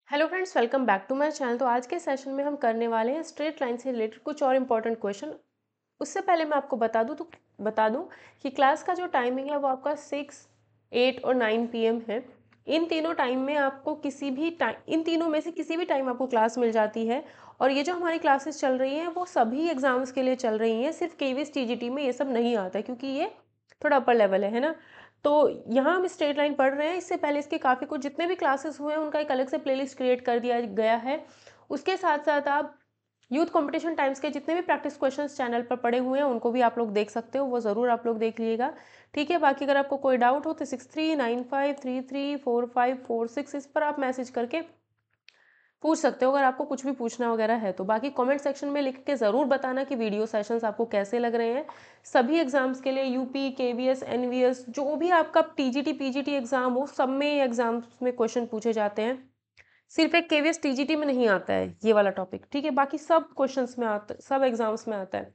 Hello friends, welcome back to my channel. तो आज के सेशन में हम करने वाले हैं स्ट्रेट लाइन से रिलेटेड कुछ और इम्पोर्टेंट क्वेश्चन। उससे पहले मैं आपको बता दूं कि क्लास का जो टाइमिंग है वो आपका 6, 8 और 9 PM है। इन तीनों टाइम में आपको इन तीनों में से किसी भी टाइम आपको क्लास मिल जाती है। और ये जो हमारी क्लासेस चल रही हैं वो सभी एग्जाम्स के लिए चल रही हैं, सिर्फ केवीएस टीजीटी में ये सब नहीं आता है क्योंकि ये थोड़ा अपर लेवल है ना। तो यहाँ हम स्ट्रेट लाइन पढ़ रहे हैं। इससे पहले इसके काफ़ी कुछ जितने भी क्लासेस हुए हैं उनका एक अलग से प्लेलिस्ट क्रिएट कर दिया गया है। उसके साथ साथ आप यूथ कंपटीशन टाइम्स के जितने भी प्रैक्टिस क्वेश्चंस चैनल पर पड़े हुए हैं उनको भी आप लोग देख सकते हो, वो ज़रूर आप लोग देख लीजिएगा। ठीक है, बाकी अगर आपको कोई डाउट हो तो 6395334546 इस पर आप मैसेज करके पूछ सकते हो अगर आपको कुछ भी पूछना वगैरह है तो। बाकी कमेंट सेक्शन में लिख के ज़रूर बताना कि वीडियो सेशंस आपको कैसे लग रहे हैं। सभी एग्जाम्स के लिए यूपी, केवीएस, एनवीएस, जो भी आपका टीजीटी पीजीटी एग्जाम हो, सब में एग्जाम्स में क्वेश्चन पूछे जाते हैं। सिर्फ एक केवीएस टीजीटी में नहीं आता है ये वाला टॉपिक, ठीक है। बाकी सब क्वेश्चंस में आता है, सब एग्जाम्स में आता है,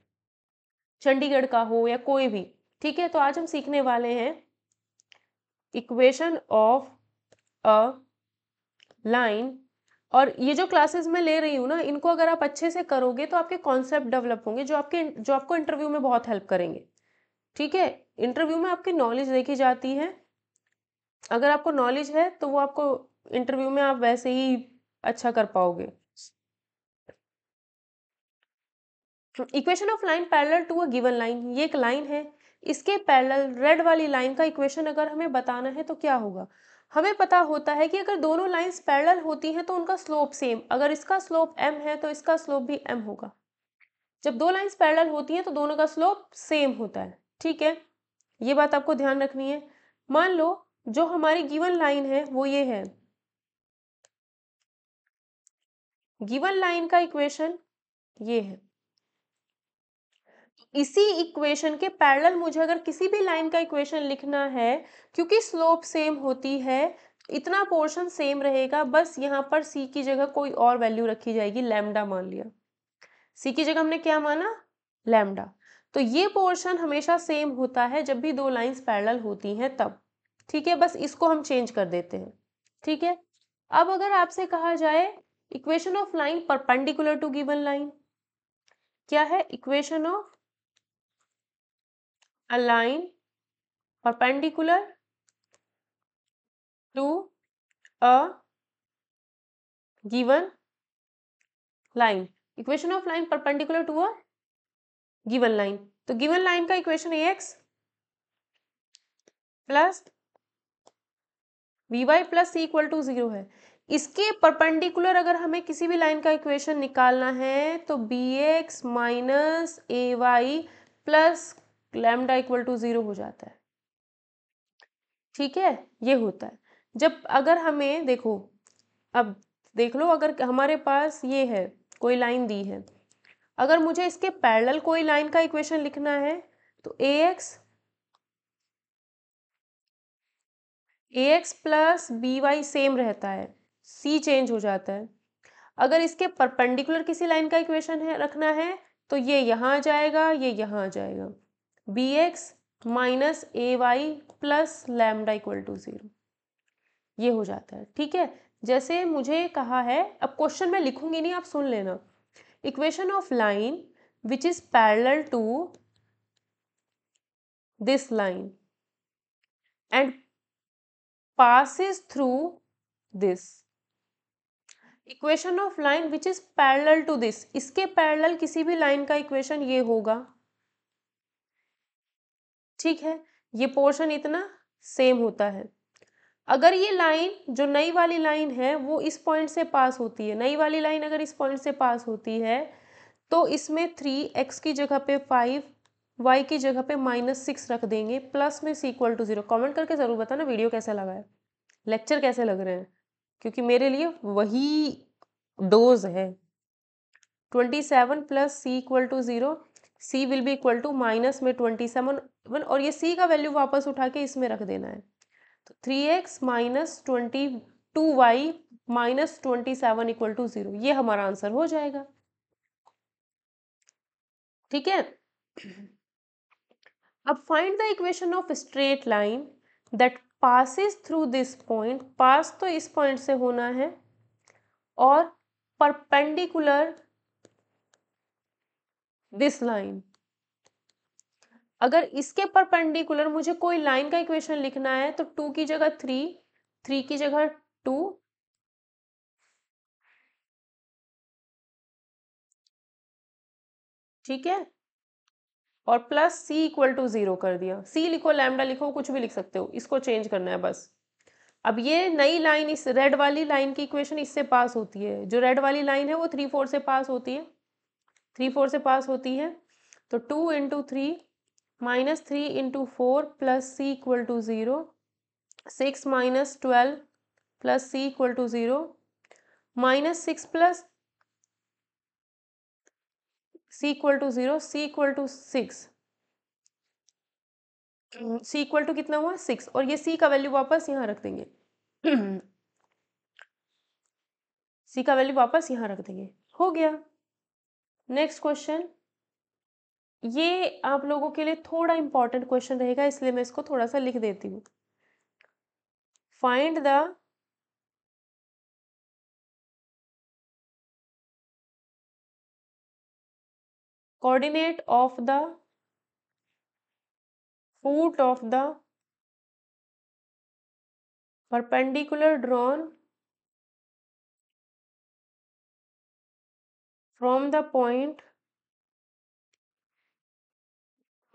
चंडीगढ़ का हो या कोई भी। ठीक है, तो आज हम सीखने वाले हैं इक्वेशन ऑफ अ लाइन। और ये जो क्लासेस मैं ले रही हूँ ना, इनको अगर आप अच्छे से करोगे तो आपके कॉन्सेप्ट डेवलप होंगे जो आपको इंटरव्यू में बहुत हेल्प करेंगे। ठीक है, इंटरव्यू में आपकी नॉलेज देखी जाती है। अगर आपको नॉलेज है तो वो आपको इंटरव्यू में आप वैसे ही अच्छा कर पाओगे। Equation of line parallel to a given line, ये एक लाइन है, इसके पैरेलल रेड वाली लाइन का इक्वेशन अगर हमें बताना है तो क्या होगा। हमें पता होता है कि अगर दोनों लाइंस पैरेलल होती हैं तो उनका स्लोप सेम, अगर इसका स्लोप m है तो इसका स्लोप भी m होगा। जब दो लाइंस पैरेलल होती हैं तो दोनों का स्लोप सेम होता है। ठीक है, ये बात आपको ध्यान रखनी है। मान लो जो हमारी गिवन लाइन है वो ये है, गिवन लाइन का इक्वेशन ये है। इसी इक्वेशन के पैरेलल मुझे अगर किसी भी लाइन का इक्वेशन लिखना है, क्योंकि स्लोप सेम होती है, इतना पोर्शन सेम रहेगा, बस यहाँ पर c की जगह कोई और वैल्यू रखी जाएगी, लैम्डा मान लिया। c की जगह हमने क्या माना, लैम्डा। तो ये पोर्शन हमेशा सेम होता है जब भी दो लाइंस पैरेलल होती हैं तब। ठीक है, बस इसको हम चेंज कर देते हैं। ठीक है, अब अगर आपसे कहा जाए equation of line perpendicular to given line, क्या है equation of a line perpendicular to a given line, equation of line perpendicular to a given line. तो गिवन लाइन का equation ax plus vy plus c equal to 0 है। इसके perpendicular अगर हमें किसी भी लाइन का इक्वेशन निकालना है तो bx minus ay plus lambda equal to 0 हो जाता है। ठीक है, ये होता है जब अगर हमें देखो, अब देख लो, अगर हमारे पास ये है, कोई लाइन दी है, अगर मुझे इसके पैरेलल कोई लाइन का इक्वेशन लिखना है तो ax प्लस by सेम रहता है, c चेंज हो जाता है। अगर इसके परपेंडिकुलर किसी लाइन का इक्वेशन है रखना है तो ये यहाँ आ जाएगा, ये यहाँ आ जाएगा, bx minus ay plus lambda equal to 0, ये हो जाता है। ठीक है, जैसे मुझे कहा है, अब क्वेश्चन मैं लिखूंगी नहीं, आप सुन लेना। Equation of line which is parallel to this line and passes through this, equation of line which is parallel to this, इसके पैरेलल किसी भी लाइन का इक्वेशन ये होगा। ठीक है, ये पोर्शन इतना सेम होता है। अगर ये लाइन जो नई वाली लाइन है वो इस पॉइंट से पास होती है, नई वाली लाइन अगर इस पॉइंट से पास होती है तो इसमें 3x की जगह पे 5, y की जगह पे -6 रख देंगे, प्लस में c इक्वल टू 0। कॉमेंट करके ज़रूर बताना वीडियो कैसा लगा है, लेक्चर कैसे लग रहे हैं, क्योंकि मेरे लिए वही डोज है। 27 plus c equal to 0, c will be equal to minus में 27 और ये c का वैल्यू वापस उठा के इसमें रख देना है। तो 3x minus 22y minus 27 equal to 0, ये हमारा आंसर हो जाएगा। ठीक है, अब find the equation of straight line that passes through this point, pass तो इस पॉइंट से होना है, और परपेंडिकुलर दिस लाइन। अगर इसके परपेंडिकुलर मुझे कोई लाइन का इक्वेशन लिखना है तो 2 की जगह 3, 3 की जगह 2, ठीक है, और प्लस सी इक्वल टू 0 कर दिया। सी लिखो, लैम्डा लिखो, कुछ भी लिख सकते हो, इसको चेंज करना है बस। अब ये नई लाइन, इस रेड वाली लाइन की इक्वेशन इससे पास होती है। जो रेड वाली लाइन है वो 3 4 से पास होती है, 3 4 से पास होती है। तो 2 into 3 minus 3 into 4 plus C equal to 0, 6 minus 12 plus C equal to 0, minus 6 plus C equal to 0, C equal to 6, C equal to कितना हुआ 6, और ये सी का वैल्यू वापस यहाँ रख देंगे। सी का वैल्यू वापस यहाँ रख देंगे, हो गया। नेक्स्ट क्वेश्चन, ये आप लोगों के लिए थोड़ा इंपॉर्टेंट क्वेश्चन रहेगा, इसलिए मैं इसको थोड़ा सा लिख देती हूँ। Find the coordinate of the foot of the perpendicular drawn from the point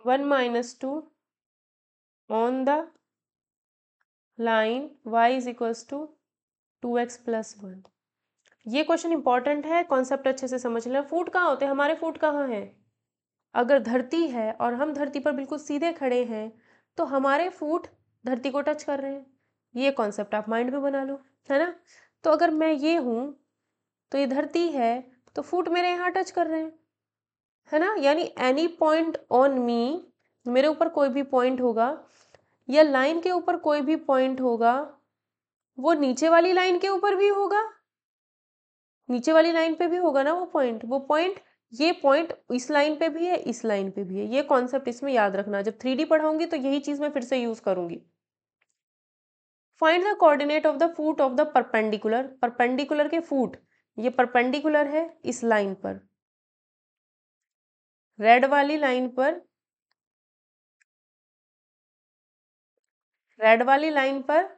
1 minus 2 on the line y is equals to 2x plus 1। ये क्वेश्चन इंपॉर्टेंट है, कॉन्सेप्ट अच्छे से समझ लें। फुट कहाँ होते हैं हमारे, फुट कहाँ है? अगर धरती है और हम धरती पर बिल्कुल सीधे खड़े हैं तो हमारे फुट धरती को टच कर रहे हैं। ये कॉन्सेप्ट आप माइंड में बना लो, है ना। तो अगर मैं ये हूँ तो ये धरती है, तो फुट मेरे यहाँ टच कर रहे हैं, है ना। यानी एनी पॉइंट ऑन मी, मेरे ऊपर कोई भी पॉइंट होगा या लाइन के ऊपर कोई भी पॉइंट होगा, वो नीचे वाली लाइन के ऊपर भी होगा, नीचे वाली लाइन पे भी होगा ना वो पॉइंट, ये पॉइंट इस लाइन पे भी है, इस लाइन पे भी है। ये कॉन्सेप्ट इसमें याद रखना, जब 3D पढ़ाऊंगी तो यही चीज मैं फिर से यूज करूंगी। Find the coordinate of the foot of the perpendicular, perpendicular के फुट, ये परपेंडिकुलर है इस लाइन पर, रेड वाली लाइन पर, रेड वाली लाइन पर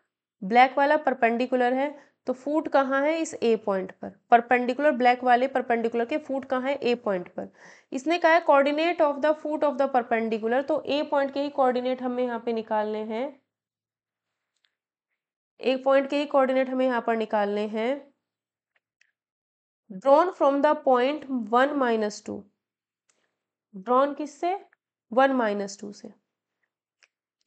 ब्लैक वाला परपेंडिकुलर है। तो फुट कहाँ है, इस ए पॉइंट पर। परपेंडिकुलर ब्लैक वाले परपेंडिकुलर के फुट कहाँ है, ए पॉइंट पर। इसने कहा है coordinate of the foot of the perpendicular, तो ए पॉइंट के ही कोऑर्डिनेट हमें यहाँ पे निकालने हैं, एक पॉइंट के ही कोऑर्डिनेट हमें यहाँ पर निकालने हैं। Drawn from the point 1 minus 2, drawn किससे, 1 minus 2 से।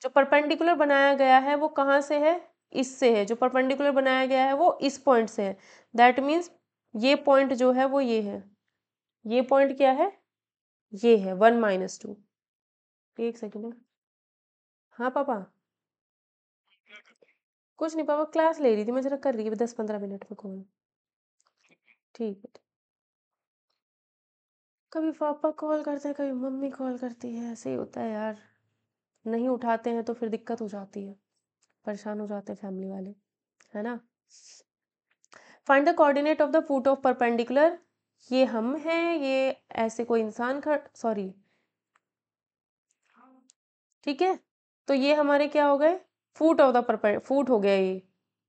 जो परपेंडिकुलर बनाया गया है वो कहाँ से है, इससे है। जो परपेंडिकुलर बनाया गया है वो इस पॉइंट से है। दैट मीन्स ये पॉइंट जो है वो ये है, ये पॉइंट क्या है, ये है 1 minus 2। एक सेकेंड, हाँ पापा, कुछ नहीं पापा, क्लास ले रही थी मैं, जरा कर रही है 10 15 मिनट में कॉल। ठीक है, कभी पापा कॉल करते हैं, कभी मम्मी कॉल करती है, ऐसे ही होता है यार। नहीं उठाते हैं तो फिर दिक्कत हो जाती है, परेशान हो जाते हैं फैमिली वाले, है ना। Find the coordinate of the foot of perpendicular, ये हम हैं, ये ऐसे कोई इंसान सॉरी, ठीक है। तो ये हमारे क्या हो गए, फुट ऑफ द फुट हो गया ये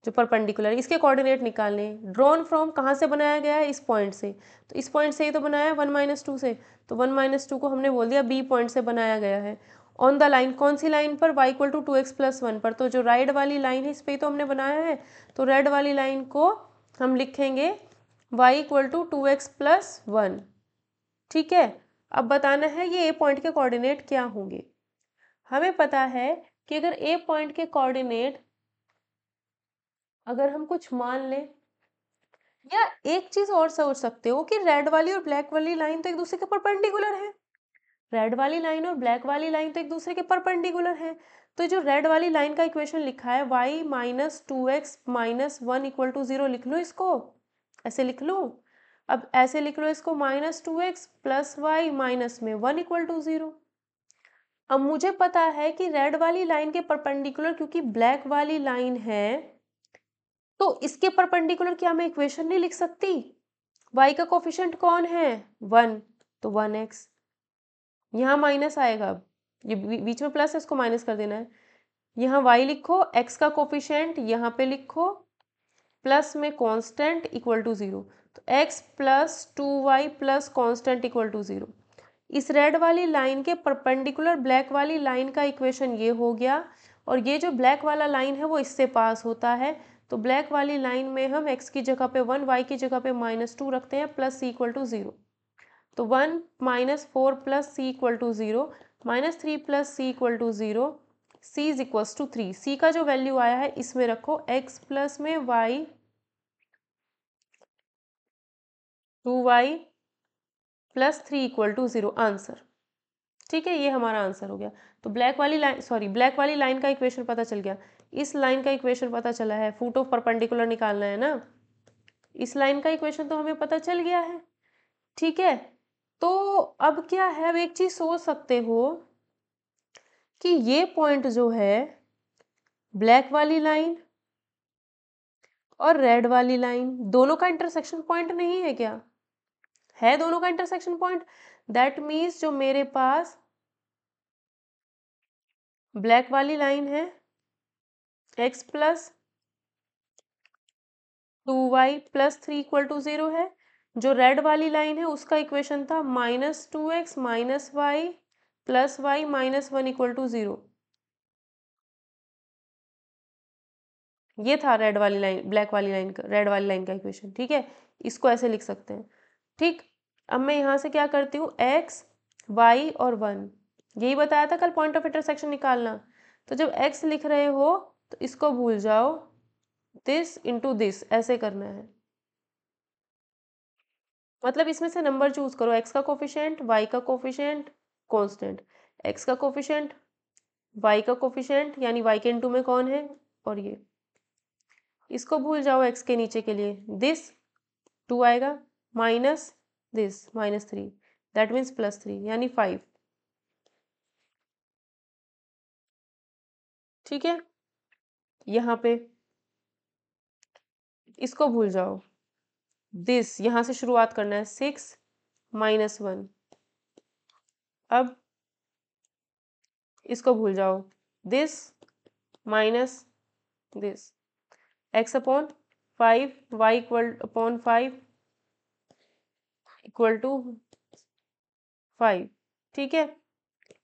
जो परपेंडिकुलर, इसके कोऑर्डिनेट निकालने। ड्रॉन फ्रॉम कहाँ से बनाया गया है, इस पॉइंट से। तो इस पॉइंट से ही तो बनाया है 1 minus 2 से, तो 1 minus 2 को हमने बोल दिया बी पॉइंट से बनाया गया है। ऑन द लाइन, कौन सी लाइन पर, y equal to 2x plus 1 पर। तो जो रेड वाली लाइन है इस पर तो हमने बनाया है, तो रेड वाली लाइन को हम लिखेंगे y equal to 2x plus 1, ठीक है। अब बताना है ये ए पॉइंट के कोऑर्डिनेट क्या होंगे। हमें पता है कि अगर ए पॉइंट के कोऑर्डिनेट, अगर हम कुछ मान लें, या एक चीज और सोच सकते हो कि रेड वाली और ब्लैक वाली लाइन तो एक दूसरे के परपेंडिकुलर है, रेड वाली लाइन और ब्लैक वाली लाइन तो एक दूसरे के परपेंडिकुलर है। तो जो रेड वाली लाइन का इक्वेशन लिखा है y minus 2x minus 1 equal to 0, लिख लो इसको, ऐसे लिख लो। अब ऐसे लिख लो इसको, minus 2x plus Y minus में 1 इक्वल टू 0। अब मुझे पता है कि रेड वाली लाइन के परपेंडिकुलर क्योंकि ब्लैक वाली लाइन है, तो इसके परपेंडिकुलर क्या मैं इक्वेशन नहीं लिख सकती? y का कोफिशिएंट कौन है? 1, तो 1x। यहाँ माइनस आएगा, अब ये बीच में प्लस है, इसको माइनस कर देना है। यहाँ y लिखो, x का कोफिशिएंट यहाँ पे लिखो, प्लस में कांस्टेंट इक्वल टू 0, तो x plus 2y plus constant equal to 0। इस रेड वाली लाइन के परपेंडिकुलर ब्लैक वाली लाइन का इक्वेशन ये हो गया, और ये जो ब्लैक वाला लाइन है वो इससे पास होता है, तो ब्लैक वाली लाइन में हम x की जगह पे 1, y की जगह पे -2 रखते हैं, प्लस c इक्वल टू 0। तो 1 -4 plus c equal to 0, -3 plus c equal to 0, c is equals to 3। c का जो वैल्यू आया है इसमें रखो, x प्लस में y 2y plus 3 equal to 0, answer. ठीक है, ये हमारा आंसर हो गया। तो ब्लैक वाली लाइन का इक्वेशन पता चल गया, इस लाइन का इक्वेशन पता चला है, फुट ऑफ परपेंडिकुलर निकालना है ना, इस लाइन का इक्वेशन तो हमें पता चल गया है। ठीक है, तो अब क्या है, अब एक चीज सोच सकते हो कि ये पॉइंट जो है, ब्लैक वाली लाइन और रेड वाली लाइन, दोनों का इंटरसेक्शन पॉइंट नहीं है क्या? है दोनों का इंटरसेक्शन पॉइंट। दैट मीन्स जो मेरे पास ब्लैक वाली लाइन है, x plus 2y plus 3 equal to 0 है, जो रेड वाली लाइन है उसका इक्वेशन था -2x minus Y plus Y minus 1 equal to 0। ये था रेड वाली लाइन, ब्लैक वाली लाइन का, रेड वाली लाइन का इक्वेशन। ठीक है, इसको ऐसे लिख सकते हैं। ठीक, अब मैं यहाँ से क्या करती हूँ, x y और 1, यही बताया था कल पॉइंट ऑफ इंटरसेक्शन निकालना। तो जब x लिख रहे हो तो इसको भूल जाओ, दिस इंटू दिस ऐसे करना है, मतलब इसमें से नंबर चूज करो, x का कोफिशिएंट, y का कोफिशिएंट, कांस्टेंट, x का कोफिशिएंट, y का कोफिशिएंट, यानी y के इनटू में कौन है, और ये इसको भूल जाओ x के नीचे के लिए, दिस 2 आएगा, माइनस दिस -3, दैट मीन्स +3 यानी 5। ठीक है, यहाँ पे इसको भूल जाओ, दिस यहाँ से शुरुआत करना है, 6 -1। अब इसको भूल जाओ, this minus this, x upon 5, y equal upon 5 equal to 5। ठीक है,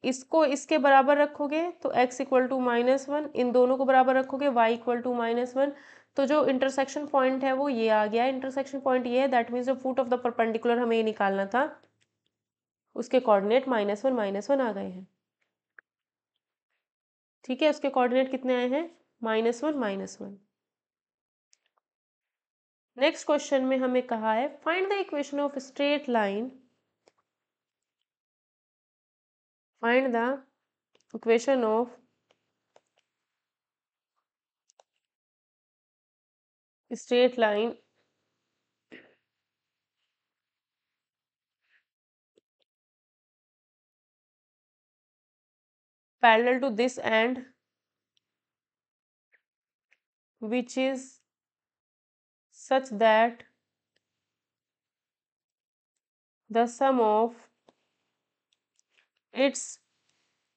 इसको इसके बराबर रखोगे तो x इक्वल टू -1, इन दोनों को बराबर रखोगे y इक्वल टू -1, तो जो इंटरसेक्शन पॉइंट है वो ये आ गया। इंटरसेक्शन पॉइंट ये है, दैट मीन्स जो फुट ऑफ द परपेंडिकुलर हमें ये निकालना था, उसके कोऑर्डिनेट -1 आ गए हैं। ठीक है, उसके कोऑर्डिनेट कितने आए हैं, -1 नेक्स्ट क्वेश्चन में हमें कहा है, find the equation of straight line, find the equation of straight line parallel to this and which is such that the sum of its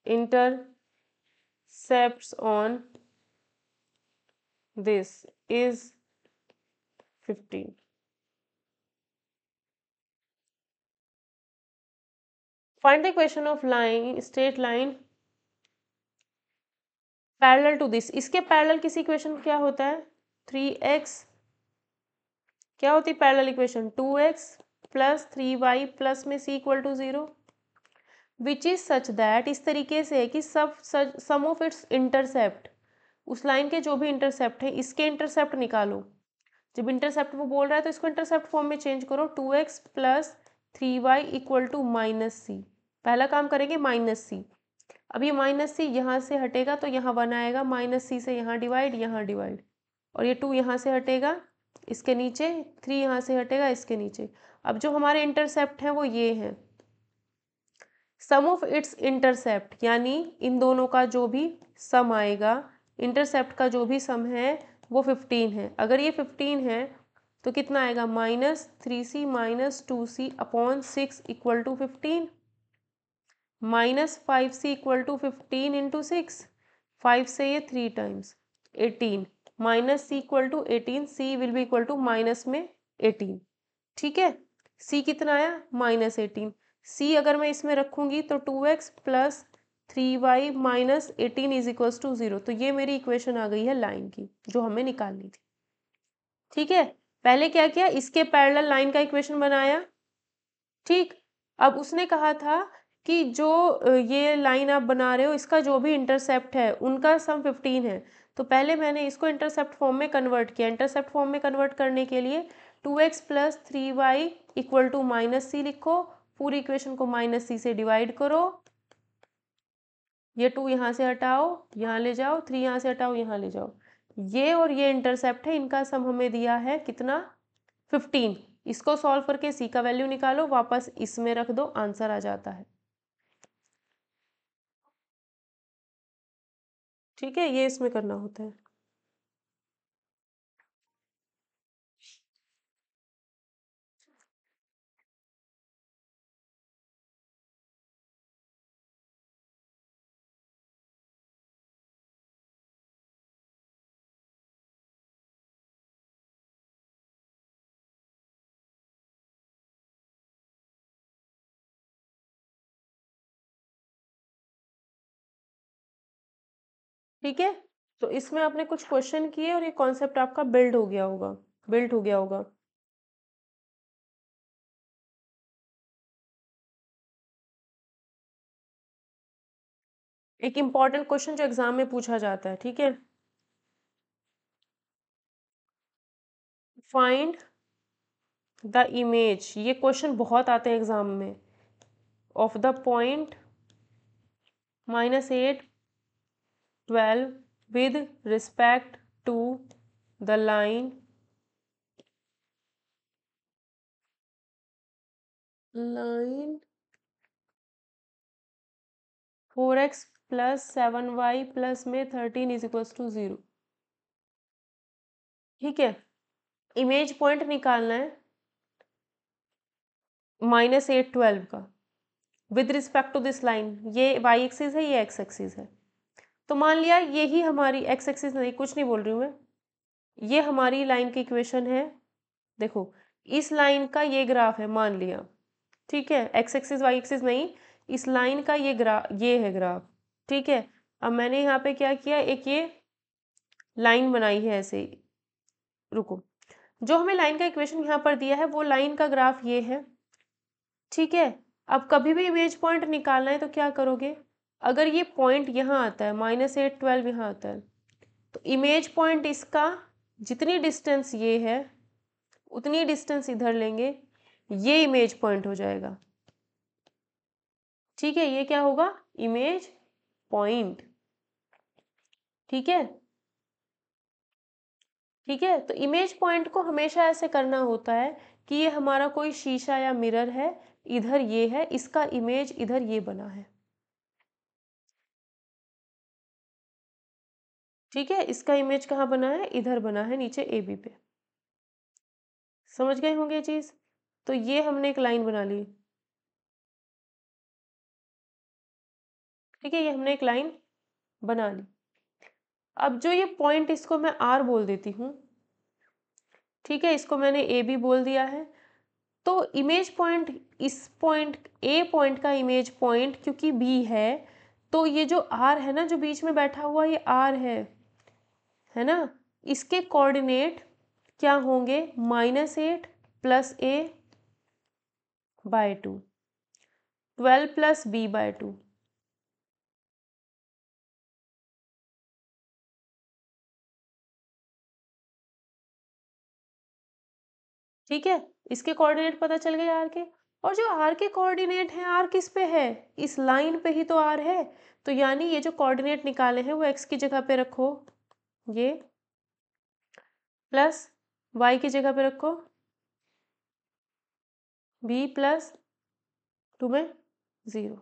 intercepts on this is 15. Find the equation of line, straight line parallel to this. इसके parallel किसी equation क्या होता है, 3x, क्या होती है parallel equation, 2x plus 3y प्लस में c equal to 0, which is such that, इस तरीके से है कि सब सम ऑफ इट्स इंटरसेप्ट, उस लाइन के जो भी इंटरसेप्ट है इसके इंटरसेप्ट निकालो। जब इंटरसेप्ट वो बोल रहा है तो इसको इंटरसेप्ट फॉर्म में चेंज करो, 2x plus 3y equal to -c, पहला काम करेंगे -c। अब ये -c यहाँ से हटेगा तो यहाँ 1 आएगा, -c से यहाँ डिवाइड, और ये 2 यहाँ से हटेगा इसके नीचे, 3 यहाँ से हटेगा इसके नीचे। अब जो हमारे इंटरसेप्ट हैं वो ये हैं, सम ऑफ इट्स इंटरसेप्ट, यानी इन दोनों का जो भी सम आएगा, इंटरसेप्ट का जो भी सम है वो 15 है। अगर ये 15 है तो कितना आएगा, -3c - 2c upon 6 equal to 15, -5c equal to 15 into 6, 5 से ये 3 times 18, -c equal to 18, c will be equal to minus में 18। ठीक है, c कितना आया, -18, c अगर मैं इसमें रखूंगी तो 2x plus 3y minus 18 is equals to 0। तो ये मेरी इक्वेशन आ गई है लाइन की जो हमें निकालनी थी। ठीक है, पहले क्या किया, इसके पैरेलल लाइन का इक्वेशन बनाया। ठीक, अब उसने कहा था कि जो ये लाइन आप बना रहे हो इसका जो भी इंटरसेप्ट है उनका सम 15 है। तो पहले मैंने इसको इंटरसेप्ट फॉर्म में कन्वर्ट किया। इंटरसेप्ट फॉर्म में कन्वर्ट करने के लिए 2x plus 3y equal to -c लिखो, पूरी इक्वेशन को -c से डिवाइड करो, ये 2 यहाँ से हटाओ, यहाँ ले जाओ, 3 यहाँ से हटाओ, यहाँ ले जाओ, ये और ये इंटरसेप्ट है, इनका सम हमें दिया है कितना, 15। इसको सॉल्व करके c का वैल्यू निकालो, वापस इसमें रख दो, आंसर आ जाता है। ठीक है, ये इसमें करना होता है। ठीक है, तो इसमें आपने कुछ क्वेश्चन किए और ये कॉन्सेप्ट आपका बिल्ड हो गया होगा। एक इम्पॉर्टेंट क्वेश्चन जो एग्जाम में पूछा जाता है। ठीक है, फाइंड द इमेज, ये क्वेश्चन बहुत आते हैं एग्जाम में, of the point -8, 12 with respect to the line 4x plus 7y प्लस में 13 इज इक्वल्स टू 0। ठीक है, इमेज पॉइंट निकालना है -8, 12 का with respect to this line. ये y एक्सिस है, ये x एक्सिस है। तो मान लिया यही हमारी x एक्सिस, नहीं कुछ नहीं बोल रही हूँ मैं, ये हमारी लाइन की इक्वेशन है। देखो, इस लाइन का ये ग्राफ है मान लिया। ठीक है, x एक्सिस y एक्सिस नहीं, इस लाइन का ये है ग्राफ। ठीक है, अब मैंने यहाँ पे क्या किया, एक ये लाइन बनाई है ऐसे। रुको, जो हमें लाइन का इक्वेशन यहाँ पर दिया है वो लाइन का ग्राफ ये है। ठीक है, अब कभी भी इमेज पॉइंट निकालना है तो क्या करोगे, अगर ये पॉइंट यहाँ आता है -8, 12 यहाँ आता है, तो इमेज पॉइंट इसका जितनी डिस्टेंस ये है उतनी डिस्टेंस इधर लेंगे, ये इमेज पॉइंट हो जाएगा। ठीक है, ये क्या होगा, इमेज पॉइंट। ठीक है, ठीक है, तो इमेज पॉइंट को हमेशा ऐसे करना होता है कि ये हमारा कोई शीशा या मिरर है, इधर ये है, इसका इमेज इधर ये बना है। ठीक है, इसका इमेज कहाँ बना है, इधर बना है नीचे AB पे। समझ गए होंगे ये चीज। तो ये हमने एक लाइन बना ली। ठीक है, ये हमने एक लाइन बना ली। अब जो ये पॉइंट, इसको मैं R बोल देती हूँ। ठीक है, इसको मैंने AB बोल दिया है। तो इमेज पॉइंट, इस पॉइंट A पॉइंट का इमेज पॉइंट क्योंकि B है, तो ये जो R है ना, जो बीच में बैठा हुआ ये R है ना, इसके कोऑर्डिनेट क्या होंगे, -8 plus A by 2, 12 plus B by 2। ठीक है, इसके कोऑर्डिनेट पता चल गए आर के। और जो आर के कोऑर्डिनेट हैं, आर किस पे है, इस लाइन पे ही तो आर है। तो यानी ये जो कोऑर्डिनेट निकाले हैं वो एक्स की जगह पे रखो ये, प्लस वाई की जगह पे रखो बी प्लस 2 में 0।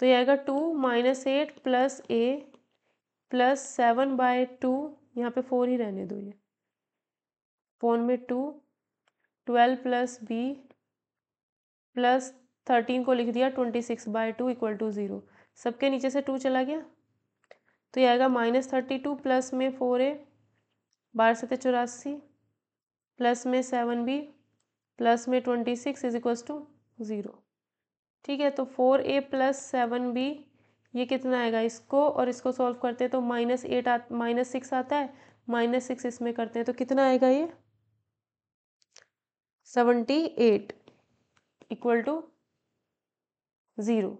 तो ये आएगा 2 - 8 प्लस A प्लस 7/2, यहाँ पे 4 ही रहने दो। ये अपॉन में 2, 12 प्लस बी प्लस 13 को लिख दिया 26/2 इक्वल टू 0। सबके नीचे से 2 चला गया तो ये आएगा -32 प्लस में 4a 12×7 = 84 प्लस में 7b प्लस में 26 इज इक्वल्स टू 0। ठीक है, तो 4a प्लस 7b ये कितना आएगा, इसको और इसको सॉल्व करते हैं तो -6 आता है, -6 इसमें करते हैं तो कितना आएगा ये 78 इक्वल टू 0।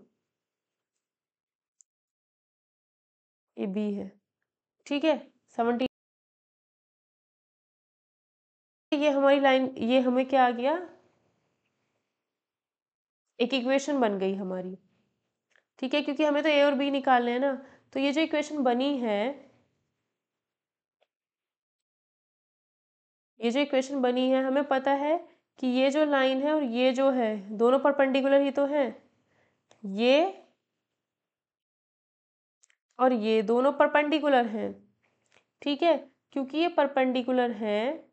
ये बी है। ठीक है, 70। ये हमारी लाइन, ये हमें क्या आ गया, एक इक्वेशन बन गई हमारी। ठीक है, क्योंकि हमें तो ए और बी निकालने हैं ना, तो ये जो इक्वेशन बनी है, ये जो इक्वेशन बनी है, हमें पता है कि ये जो लाइन है और ये जो है दोनों परपेंडिकुलर ही तो हैं। ये और ये दोनों परपेंडिकुलर हैं। ठीक है, क्योंकि ये परपेंडिकुलर हैं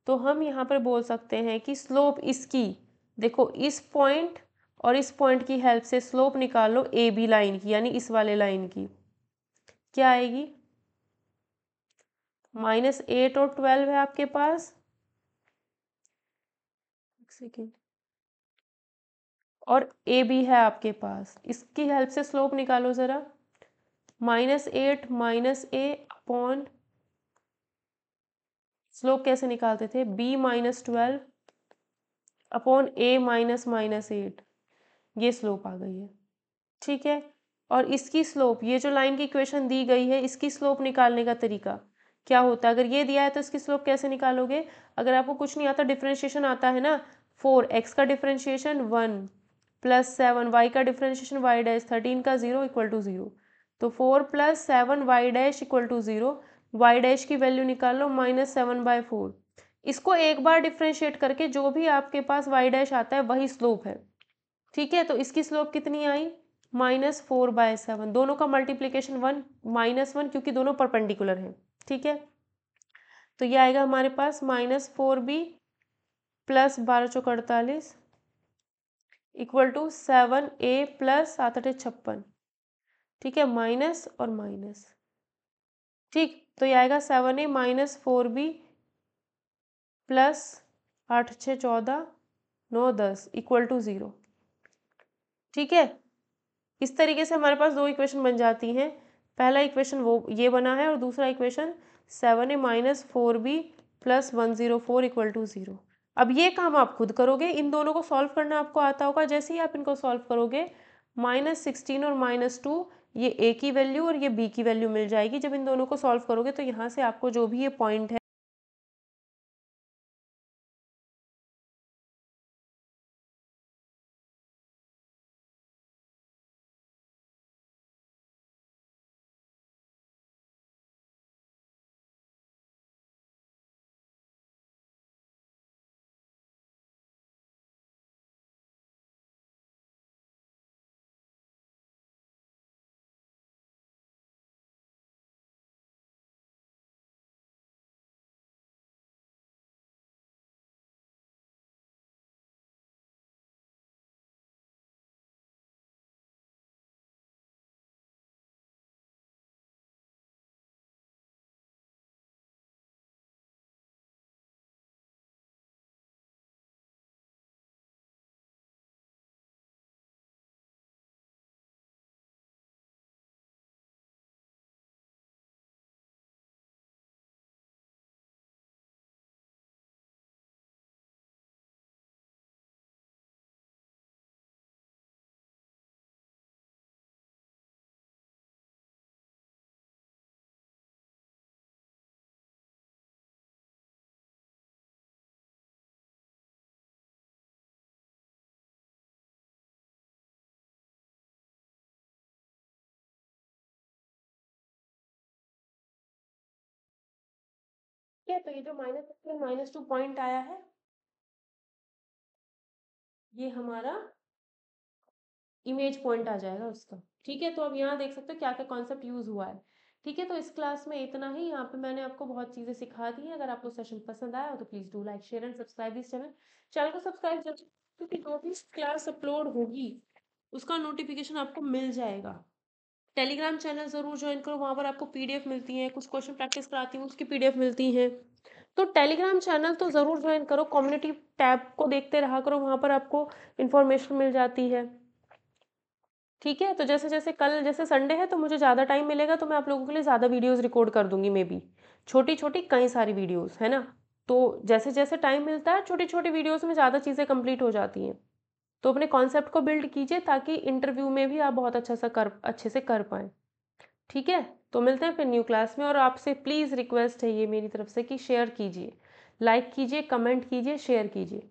तो हम यहाँ पर बोल सकते हैं कि स्लोप इसकी, देखो इस पॉइंट और इस पॉइंट की हेल्प से स्लोप निकाल लो ए बी लाइन की, यानी इस वाले लाइन की, क्या आएगी, -8 और 12 है आपके पास, एक सेकेंड, और ए बी है आपके पास, इसकी हेल्प से स्लोप निकालो ज़रा, -8 -a अपॉन, स्लोप कैसे निकालते थे, b -12 अपॉन a -8, ये स्लोप आ गई है। ठीक है, और इसकी स्लोप, ये जो लाइन की इक्वेशन दी गई है, इसकी स्लोप निकालने का तरीका क्या होता है, अगर ये दिया है तो इसकी स्लोप कैसे निकालोगे, अगर आपको कुछ नहीं आता, डिफरेंशिएशन आता है ना, 4x का डिफरेंशिएशन 1 प्लस 7y का डिफरेंशिएशन y डैश 13 का 0 इक्वल टू 0, तो 4 + 7y dash equal to 0, y dash की वैल्यू निकाल लो -7/4। इसको एक बार डिफरेंशिएट करके जो भी आपके पास y डैश आता है वही स्लोप है। ठीक है, तो इसकी स्लोप कितनी आई, -4/7, दोनों का मल्टीप्लीकेशन 1 -1, क्योंकि दोनों परपेंडिकुलर हैं। ठीक है, तो ये आएगा हमारे पास -4b plus 12×4 = 48 equal to 7a plus 7×8 = 56। ठीक है, माइनस और माइनस। ठीक, तो ये आएगा 7a -4b plus 8×6 = 14, 9 10 equal to 0। ठीक है, इस तरीके से हमारे पास दो इक्वेशन बन जाती हैं। पहला इक्वेशन वो ये बना है और दूसरा equation 7a -4b plus 104 equal to 0। अब ये काम आप खुद करोगे, इन दोनों को सॉल्व करना आपको आता होगा। जैसे ही आप इनको सॉल्व करोगे, -16 और -2 ये ए की वैल्यू और ये बी की वैल्यू मिल जाएगी। जब इन दोनों को सॉल्व करोगे तो यहाँ से आपको जो भी ये पॉइंट है, ठीक है, तो ये जो -2 पॉइंट आया है, ये हमारा इमेज पॉइंट आ जाएगा उसका। ठीक है, तो अब यहाँ देख सकते हो क्या क्या कॉन्सेप्ट यूज हुआ है। ठीक है, तो इस क्लास में इतना ही। यहाँ पे मैंने आपको बहुत चीज़ें सिखा दी हैं। अगर आपको सेशन पसंद आया हो तो please do like share and subscribe this channel. Channel को सब्सक्राइब जरूर, क्योंकि जो भी क्लास अपलोड होगी उसका नोटिफिकेशन आपको मिल जाएगा। टेलीग्राम चैनल ज़रूर ज्वाइन करो, वहाँ पर आपको पीडीएफ मिलती है, कुछ क्वेश्चन प्रैक्टिस कराती हूँ उसकी पीडीएफ मिलती हैं। तो टेलीग्राम चैनल तो ज़रूर ज्वाइन करो, कम्युनिटी टैब को देखते रहा करो, वहाँ पर आपको इन्फॉर्मेशन मिल जाती है। ठीक है, तो जैसे जैसे कल जैसे संडे है तो मुझे ज़्यादा टाइम मिलेगा तो मैं आप लोगों के लिए ज़्यादा वीडियोस रिकॉर्ड कर दूंगी, मे बी छोटी छोटी कई सारी वीडियोस, है ना। तो जैसे जैसे टाइम मिलता है छोटी छोटी वीडियोस में ज़्यादा चीज़ें कंप्लीट हो जाती हैं। तो अपने कॉन्सेप्ट को बिल्ड कीजिए ताकि इंटरव्यू में भी आप बहुत अच्छे से कर पाएँ। ठीक है, तो मिलते हैं फिर न्यू क्लास में। और आपसे प्लीज़ रिक्वेस्ट है ये मेरी तरफ से कि शेयर कीजिए, लाइक कीजिए, कमेंट कीजिए, शेयर कीजिए।